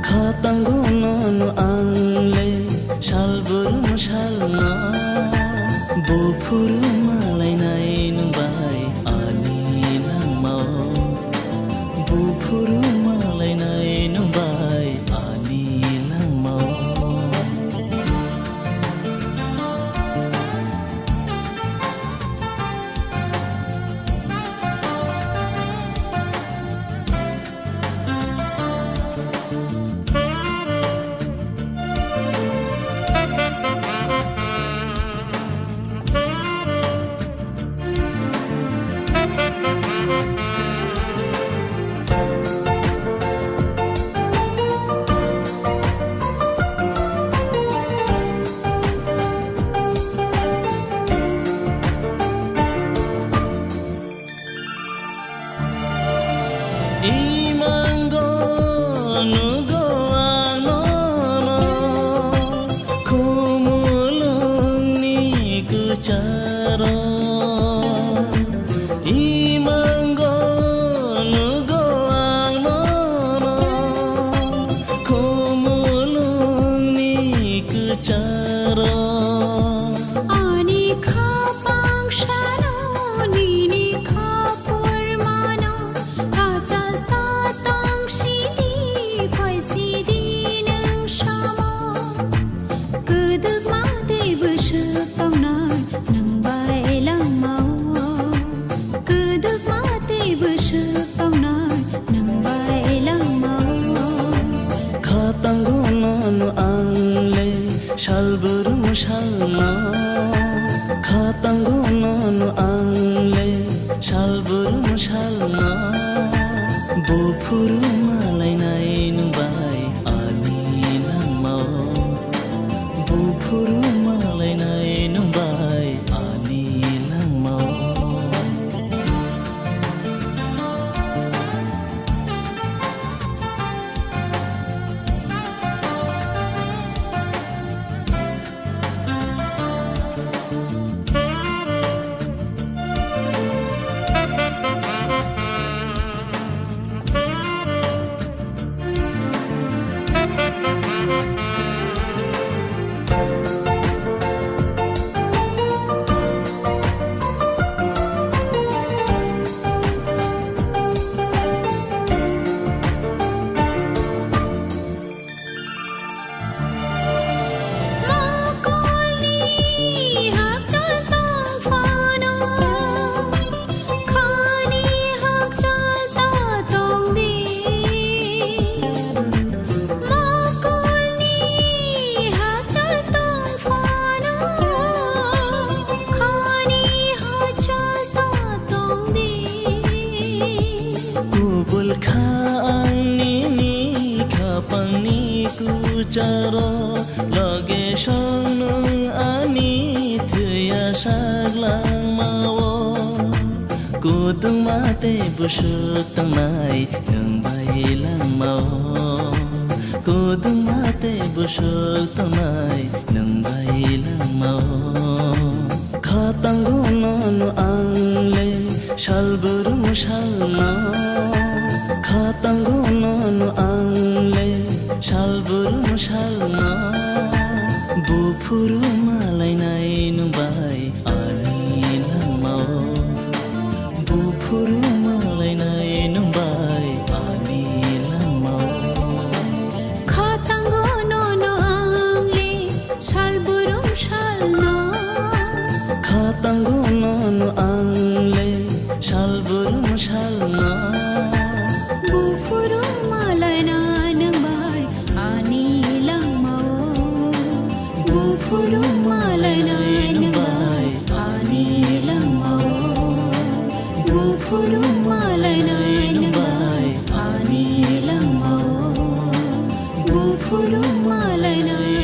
खातांगोनन आंले सालबुरुम सालना बुफुरु मालायनाय नुबाय आनि लामाव बुफुरु मालायनाय नुबाय आनि लामाव Imango nugo anono kumulung ni kucaro Imango nugo anono kumulung ni kucaro Ani khapang shano nini khapur mano rajal ta tong shidi phai sidi nang shamo kuduk ma de bushuk tong nar nang bai lang mau kuduk ma de bushuk tong nar nang bai lang mau खातांगोनन आंले सालबुरुम सालना खातांगोनन आंले सालबुरुम सालना बुफुरु मालायनाय नुबाय आनि लामाव बुफुरु मालायनाय नुबाय आनि लामाव Kubul khani ni khapangni kucaro lage songnung ani thuya saglang mawo kudung mate busuk tangnai nang bai lang mawo kudung mate busuk tangnai nang bai lang mawo खातांगोनन आंले सालबुरुम सालना खातांगोनन आंले सालबुरुम सालना बुफुरु मालायनाय नुबाय आनि लामाव बुफुरु मालायनाय नुबाय आनि लामाव खातांगोनन आंले सालबुरुम सालना खातांगोनन आंले सालबुरुम सालना बुफुरु मालायनाय नुबाय आनि लामाव बुफुरु मालायनाय नुबाय आनि लामाव बुफुरु मालायनाय नुबाय आनि लामाव बुफुरु मालायनाय